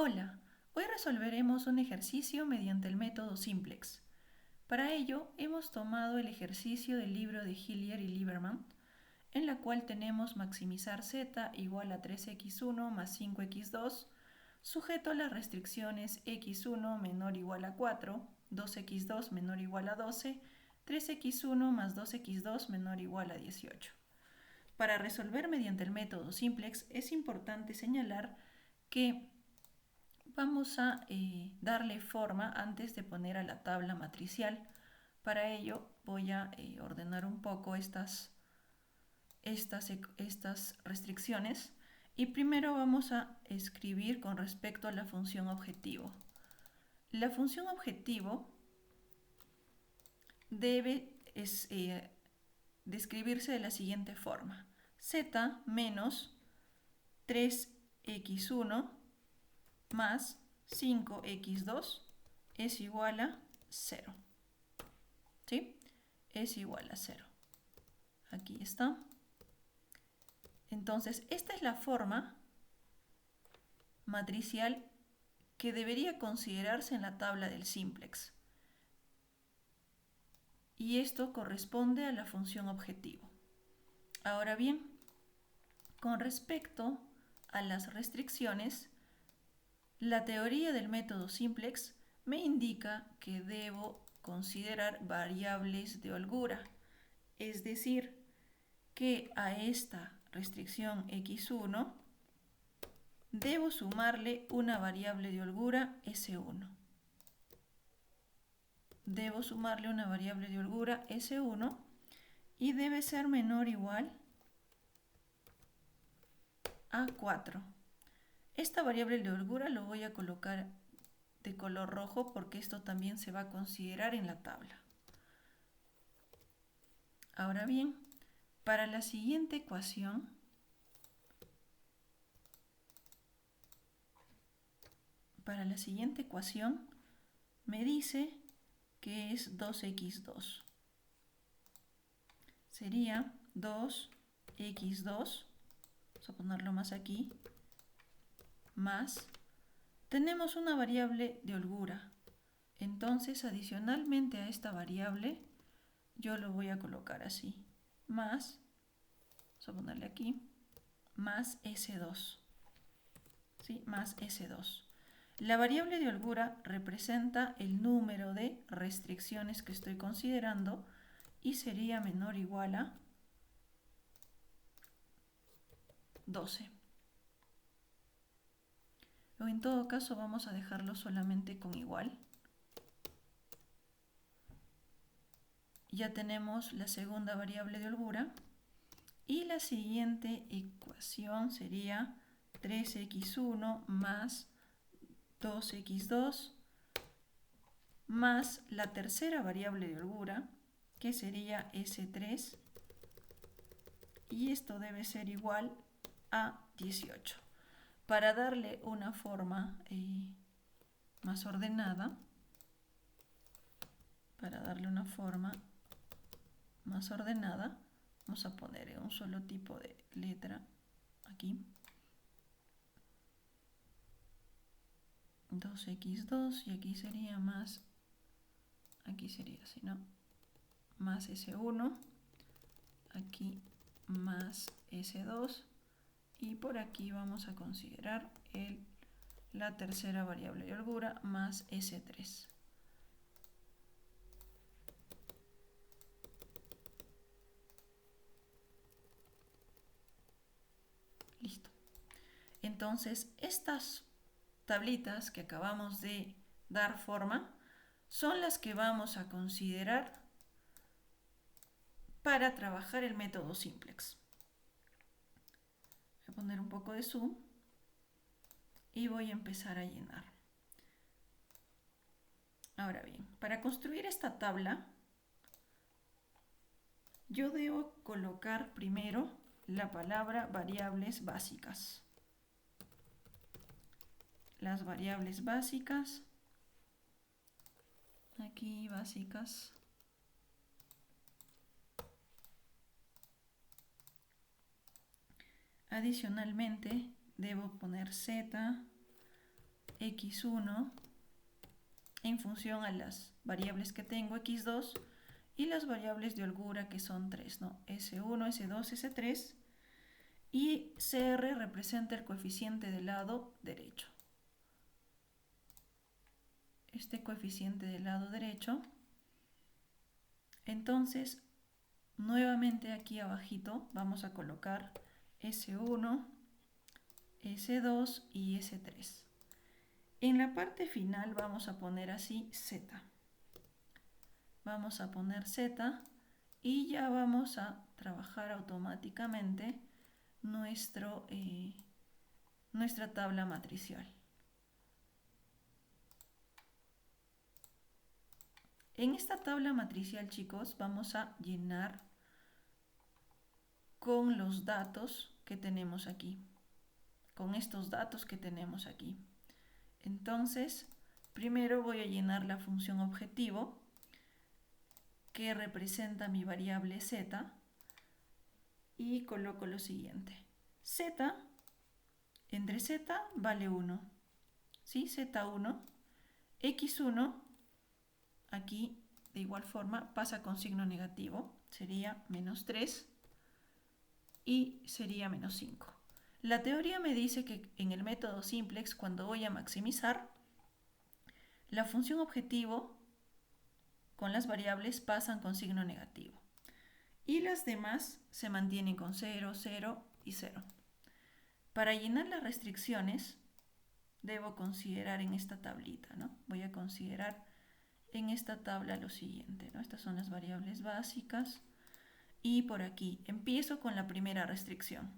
Hola, hoy resolveremos un ejercicio mediante el método simplex. Para ello, hemos tomado el ejercicio del libro de Hillier y Lieberman, en la cual tenemos maximizar z igual a 3x1 más 5x2, sujeto a las restricciones x1 menor o igual a 4, 2x2 menor o igual a 12, 3x1 más 2x2 menor o igual a 18. Para resolver mediante el método simplex es importante señalar que vamos a darle forma antes de poner a la tabla matricial. Para ello voy a ordenar un poco estas restricciones y primero vamos a escribir con respecto a la función objetivo. La función objetivo debe describirse de la siguiente forma: z menos 3x1 más 5x2 es igual a 0. ¿Sí? Es igual a 0. Aquí está. Entonces, esta es la forma matricial que debería considerarse en la tabla del simplex. Y esto corresponde a la función objetivo. Ahora bien, con respecto a las restricciones, la teoría del método simplex me indica que debo considerar variables de holgura, es decir, que a esta restricción x1 debo sumarle una variable de holgura S1. Debo sumarle una variable de holgura S1 y debe ser menor o igual a 4. Esta variable de holgura lo voy a colocar de color rojo porque esto también se va a considerar en la tabla. Ahora bien, para la siguiente ecuación, me dice que es 2x2. Sería 2x2, vamos a ponerlo más aquí, más, tenemos una variable de holgura. Entonces, adicionalmente a esta variable, yo lo voy a colocar así, más, vamos a ponerle aquí, más S2. ¿Sí? Más S2. La variable de holgura representa el número de restricciones que estoy considerando y sería menor o igual a 12. O en todo caso vamos a dejarlo solamente con igual. Ya tenemos la segunda variable de holgura. Y la siguiente ecuación sería 3x1 más 2x2 más la tercera variable de holgura, que sería S3, y esto debe ser igual a 18. Para darle una forma más ordenada, vamos a poner un solo tipo de letra aquí. 2x2 y aquí sería más, aquí sería así, ¿no? Más S1, aquí más S2 y por aquí vamos a considerar la tercera variable de holgura más S3. Listo. Entonces, estas tablitas que acabamos de dar forma son las que vamos a considerar para trabajar el método simplex. Voy a poner un poco de zoom y voy a empezar a llenar. Ahora bien, para construir esta tabla, yo debo colocar primero la palabra variables básicas. Las variables básicas, aquí básicas, adicionalmente debo poner z x1 en función a las variables que tengo, x2, y las variables de holgura que son 3, ¿no? S1, S2, S3, y CR representa el coeficiente del lado derecho. Este coeficiente del lado derecho. Entonces, nuevamente aquí abajito vamos a colocar S1, S2 y S3. En la parte final vamos a poner así Z. Vamos a poner Z y ya vamos a trabajar automáticamente nuestra tabla matricial. En esta tabla matricial, chicos, vamos a llenar con los datos que tenemos aquí, con estos datos que tenemos aquí. Entonces, primero voy a llenar la función objetivo, que representa mi variable z, y coloco lo siguiente. Z, entre z vale 1, ¿sí? Z1, x1, aquí de igual forma pasa con signo negativo, sería menos 3 y sería menos 5. La teoría me dice que en el método simplex, cuando voy a maximizar, la función objetivo con las variables pasan con signo negativo y las demás se mantienen con 0, 0 y 0. Para llenar las restricciones debo considerar en esta tablita, ¿no? Voy a considerar en esta tabla lo siguiente, ¿no? Estas son las variables básicas y por aquí empiezo con la primera restricción.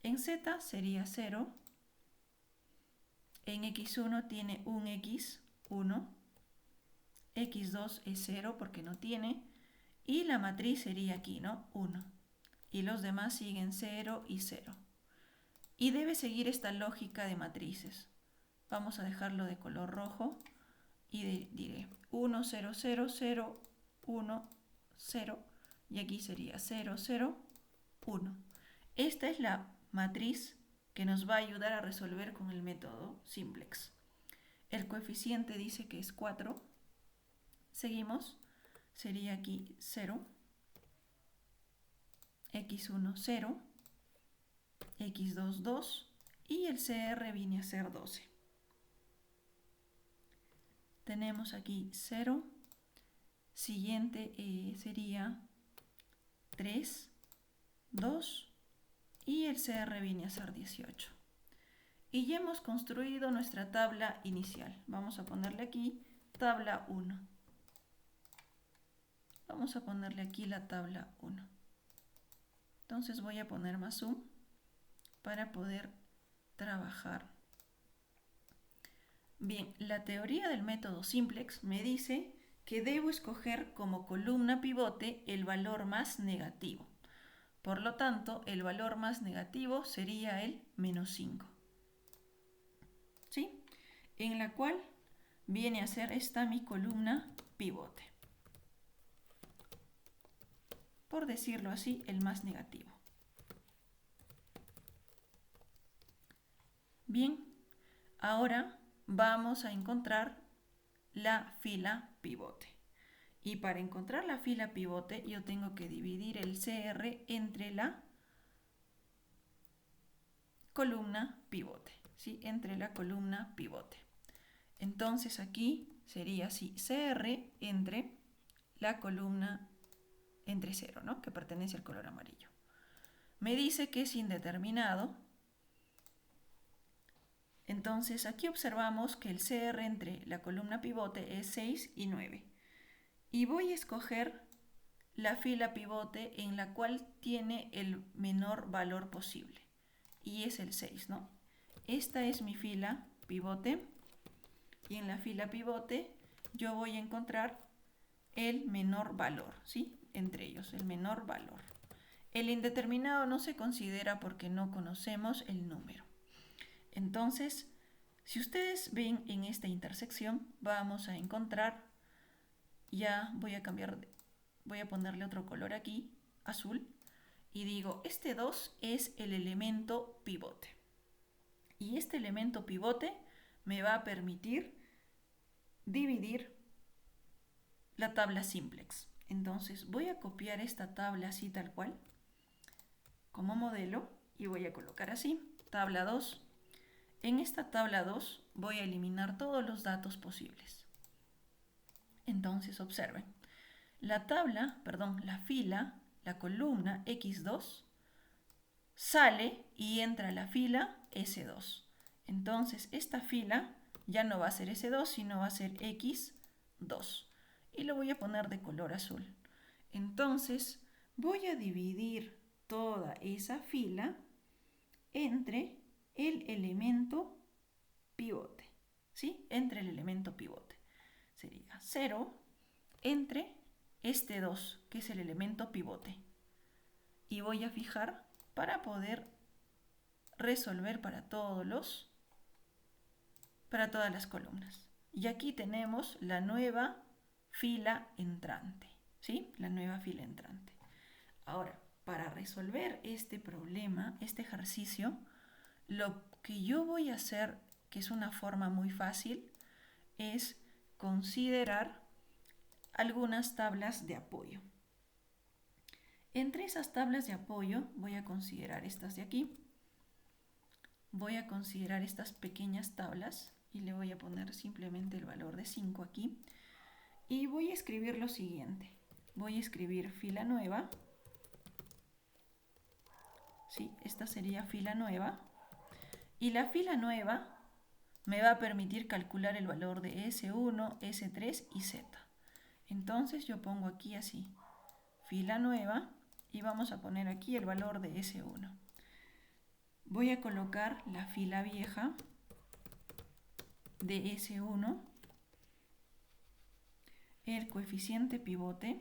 En z sería 0, en x1 tiene un x, 1, x2 es 0 porque no tiene, y la matriz sería aquí, ¿no? 1. Y los demás siguen 0 y 0. Y debe seguir esta lógica de matrices. Vamos a dejarlo de color rojo y diré 1, 0, 0, 0, 1, 0. Y aquí sería 0, 0, 1. Esta es la matriz que nos va a ayudar a resolver con el método simplex. El coeficiente dice que es 4. Seguimos. Sería aquí 0, x1 0, x2 2 y el CR viene a ser 12. Tenemos aquí 0, siguiente sería 3, 2 y el CR viene a ser 18. Y ya hemos construido nuestra tabla inicial. Vamos a ponerle aquí tabla 1. Vamos a ponerle aquí la tabla 1. Entonces voy a poner más zoom para poder trabajar. Bien, la teoría del método simplex me dice que debo escoger como columna pivote el valor más negativo. Por lo tanto, el valor más negativo sería el menos 5. ¿Sí? En la cual viene a ser esta mi columna pivote. Por decirlo así, el más negativo. Bien, ahora vamos a encontrar la fila pivote. Y para encontrar la fila pivote yo tengo que dividir el CR entre la columna pivote, ¿sí? Entre la columna pivote. Entonces aquí sería así, CR entre la columna entre 0, ¿no? Que pertenece al color amarillo. Me dice que es indeterminado. Entonces aquí observamos que el CR entre la columna pivote es 6 y 9. Y voy a escoger la fila pivote en la cual tiene el menor valor posible. Y es el 6, ¿no? Esta es mi fila pivote. Y en la fila pivote yo voy a encontrar el menor valor, ¿sí? Entre ellos, el menor valor. El indeterminado no se considera porque no conocemos el número. Entonces, si ustedes ven en esta intersección, vamos a encontrar, ya voy a ponerle otro color aquí, azul, y digo, este 2 es el elemento pivote. Y este elemento pivote me va a permitir dividir la tabla simplex. Entonces voy a copiar esta tabla así tal cual, como modelo, y voy a colocar así, tabla 2. En esta tabla 2 voy a eliminar todos los datos posibles. Entonces observen, la fila, la columna X2 sale y entra a la fila S2. Entonces esta fila ya no va a ser S2, sino va a ser X2. Y lo voy a poner de color azul. Entonces voy a dividir toda esa fila entre el elemento pivote. ¿Sí? Entre el elemento pivote. Sería 0 entre este 2, que es el elemento pivote. Y voy a fijar para poder resolver para todas las columnas. Y aquí tenemos la nueva fila entrante, ¿sí? La nueva fila entrante. Ahora, para resolver este problema, este ejercicio, lo que yo voy a hacer, que es una forma muy fácil, es considerar algunas tablas de apoyo. Entre esas tablas de apoyo voy a considerar estas de aquí. Voy a considerar estas pequeñas tablas y le voy a poner simplemente el valor de 5 aquí. Y voy a escribir lo siguiente. Voy a escribir fila nueva. Sí, esta sería fila nueva. Y la fila nueva me va a permitir calcular el valor de S1, S3 y Z. Entonces yo pongo aquí así, fila nueva, y vamos a poner aquí el valor de S1. Voy a colocar la fila vieja de S1, el coeficiente pivote,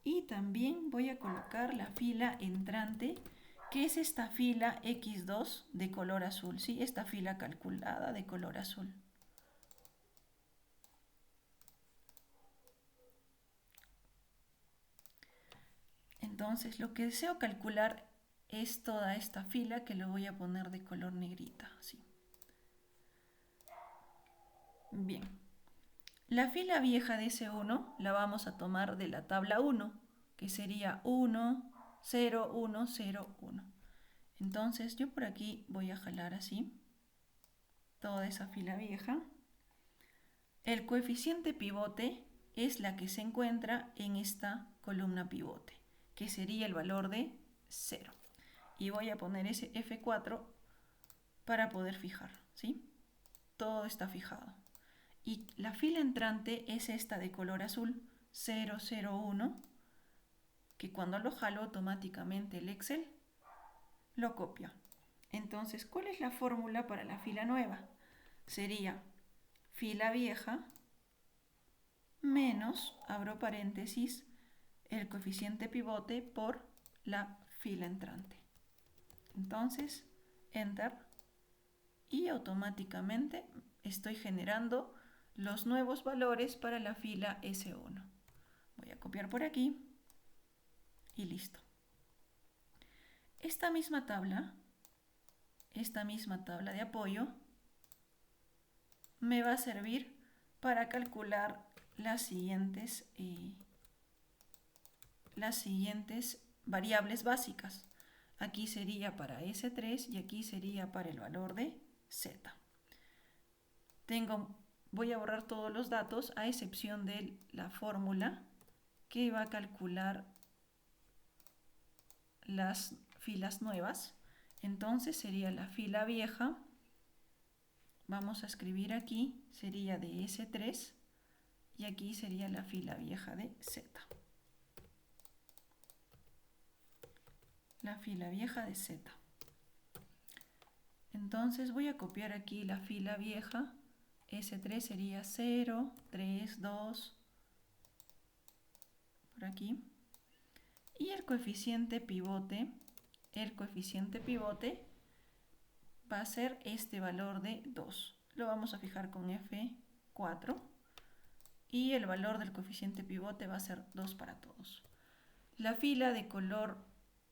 y también voy a colocar la fila entrante, que es esta fila X2 de color azul, ¿sí? Esta fila calculada de color azul. Entonces lo que deseo calcular es toda esta fila, que lo voy a poner de color negrita, así. Bien, la fila vieja de S1 la vamos a tomar de la tabla 1, que sería 1, 0, 1, 0, 1. Entonces yo por aquí voy a jalar así toda esa fila vieja. El coeficiente pivote es la que se encuentra en esta columna pivote, que sería el valor de 0. Y voy a poner ese F4 para poder fijar, ¿sí? Todo está fijado. Y la fila entrante es esta de color azul, 0, 0, 1, que cuando lo jalo automáticamente el Excel lo copia. Entonces, ¿cuál es la fórmula para la fila nueva? Sería fila vieja menos, abro paréntesis, el coeficiente pivote por la fila entrante. Entonces, Enter, y automáticamente estoy generando los nuevos valores para la fila S1. Voy a copiar por aquí y listo. Esta misma tabla de apoyo me va a servir para calcular las siguientes variables básicas. Aquí sería para S3 y aquí sería para el valor de Z. Voy a borrar todos los datos a excepción de la fórmula que va a calcular las filas nuevas. Entonces sería la fila vieja, vamos a escribir aquí, sería de S3 y aquí sería la fila vieja de Z. La fila vieja de Z. Entonces voy a copiar aquí la fila vieja. S3 sería 0, 3, 2, por aquí. Y el coeficiente pivote va a ser este valor de 2. Lo vamos a fijar con F4. Y el valor del coeficiente pivote va a ser 2 para todos. La fila de color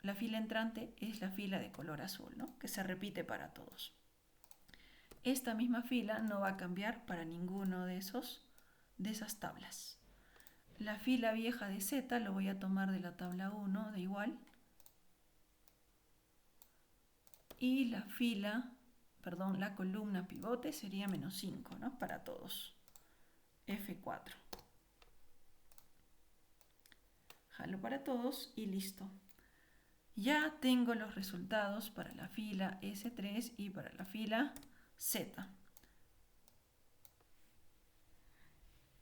la fila entrante es la fila de color azul, ¿no? Que se repite para todos. Esta misma fila no va a cambiar para ninguno de esas tablas. La fila vieja de Z lo voy a tomar de la tabla 1 de igual. Y la columna pivote sería -5, ¿no? Para todos. F4. Jalo para todos y listo. Ya tengo los resultados para la fila S3 y para la fila Z.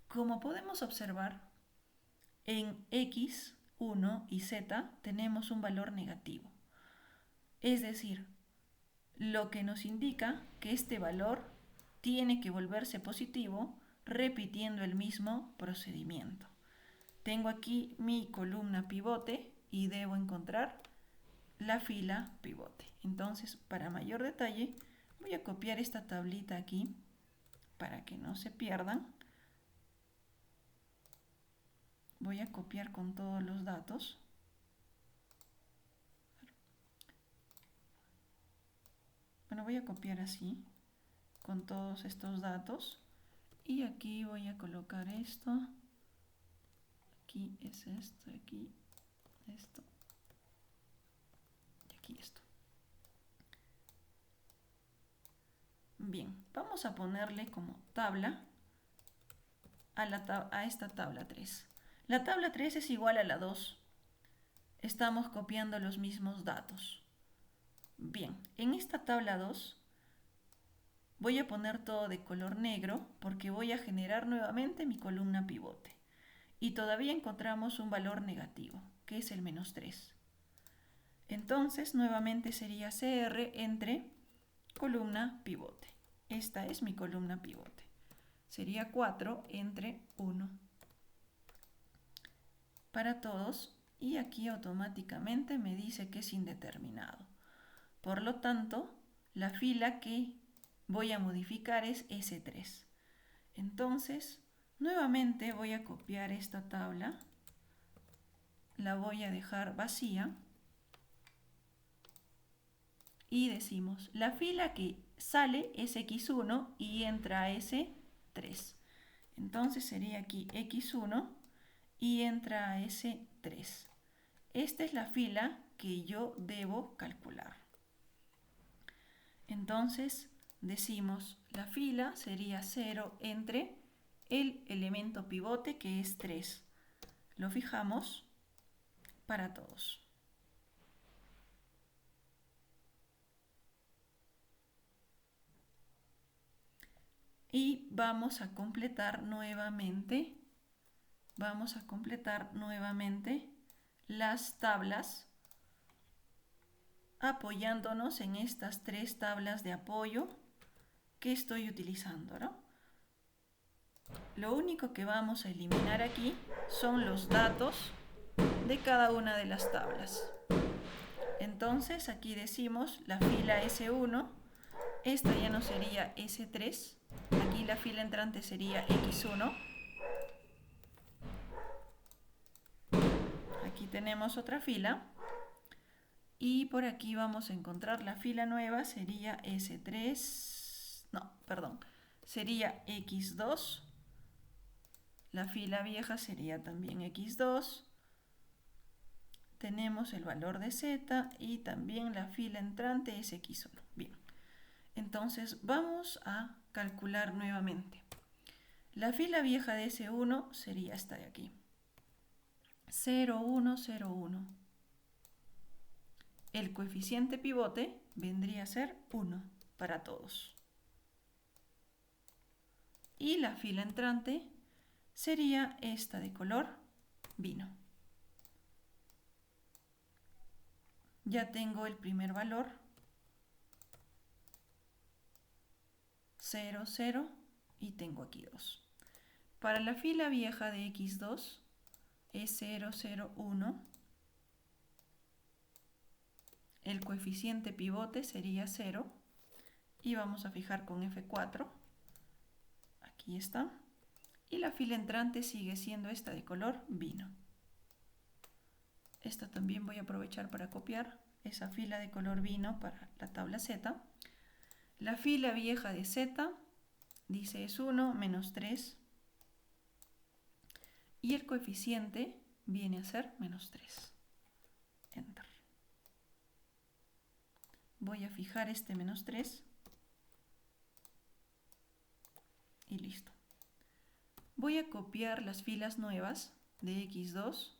Como podemos observar, en X, 1 y Z tenemos un valor negativo. Es decir, lo que nos indica que este valor tiene que volverse positivo repitiendo el mismo procedimiento. Tengo aquí mi columna pivote y debo encontrar la fila pivote. Entonces, para mayor detalle, voy a copiar esta tablita aquí para que no se pierdan. Voy a copiar con todos los datos. Bueno, voy a copiar así, con todos estos datos. Y aquí voy a colocar esto. Aquí es esto, aquí esto. Y aquí esto. Bien, vamos a ponerle como tabla a esta tabla 3. La tabla 3 es igual a la 2. Estamos copiando los mismos datos. Bien, en esta tabla 2 voy a poner todo de color negro porque voy a generar nuevamente mi columna pivote. Y todavía encontramos un valor negativo, que es el -3. Entonces, nuevamente sería CR entre columna pivote. Esta es mi columna pivote. Sería 4 entre 1. Para todos, y aquí automáticamente me dice que es indeterminado. Por lo tanto, la fila que voy a modificar es S3. Entonces, nuevamente voy a copiar esta tabla, la voy a dejar vacía y decimos, la fila que sale es X1 y entra S3. Entonces sería aquí X1 y entra S3. Esta es la fila que yo debo calcular. Entonces decimos, la fila sería 0 entre el elemento pivote que es 3. Lo fijamos para todos. Y vamos a completar nuevamente las tablas apoyándonos en estas 3 tablas de apoyo que estoy utilizando, ¿no? Lo único que vamos a eliminar aquí son los datos de cada una de las tablas. Entonces aquí decimos la fila S1, esta ya no sería S3, aquí la fila entrante sería X1. Aquí tenemos otra fila. Y por aquí vamos a encontrar la fila nueva, sería S3, no, perdón, sería X2. La fila vieja sería también X2. Tenemos el valor de Z y también la fila entrante es X1. Bien, entonces vamos a calcular nuevamente. La fila vieja de S1 sería esta de aquí. 0, 1, 0, 1. El coeficiente pivote vendría a ser 1 para todos. Y la fila entrante sería esta de color vino. Ya tengo el primer valor, 0, 0 y tengo aquí 2. Para la fila vieja de X2 es 0, 0, 1. El coeficiente pivote sería 0 y vamos a fijar con F4. Aquí está. Y la fila entrante sigue siendo esta de color vino. Esta también voy a aprovechar para copiar esa fila de color vino para la tabla Z. La fila vieja de Z dice es 1 menos 3 y el coeficiente viene a ser menos 3. Enter. Voy a fijar este menos 3 y listo. Voy a copiar las filas nuevas de X2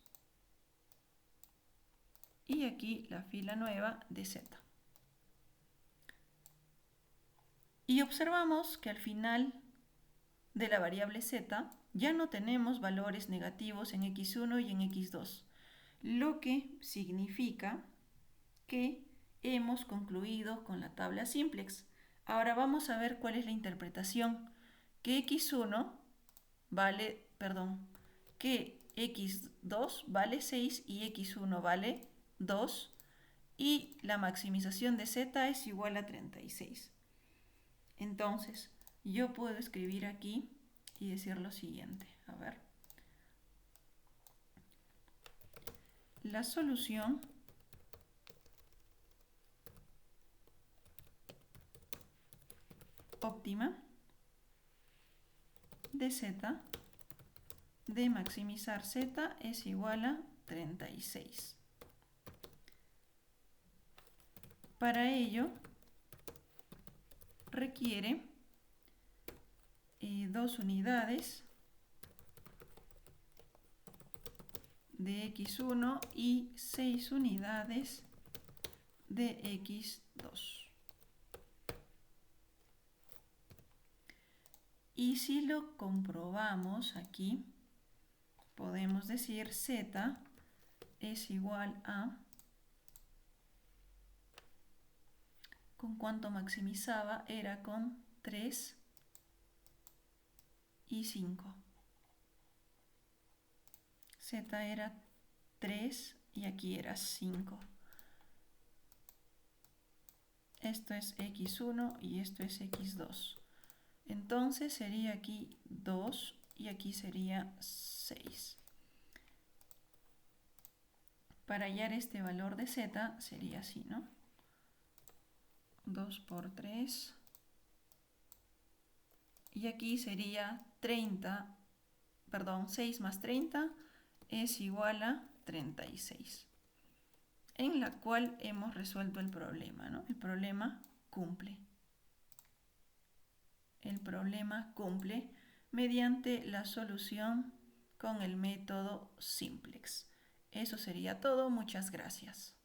y aquí la fila nueva de Z. Y observamos que al final de la variable Z ya no tenemos valores negativos en X1 y en X2, lo que significa que hemos concluido con la tabla simplex. Ahora vamos a ver cuál es la interpretación. Que X1 vale, que X2 vale 6 y X1 vale 2 y la maximización de Z es igual a 36. Entonces, yo puedo escribir aquí y decir lo siguiente. A ver. La solución óptima de Z de maximizar Z es igual a 36. Para ello requiere 2 unidades de X1 y 6 unidades de X2. Y si lo comprobamos aquí, podemos decir Z es igual a, ¿con cuánto maximizaba? Era con 3 y 5. Z era 3 y aquí era 5. Esto es X1 y esto es X2. Entonces sería aquí 2 y aquí sería 6. Para hallar este valor de Z sería así, ¿no? 2 por 3. Y aquí sería 6 más 30 es igual a 36. En la cual hemos resuelto el problema, ¿no? El problema cumple. El problema cumple mediante la solución con el método simplex. Eso sería todo. Muchas gracias.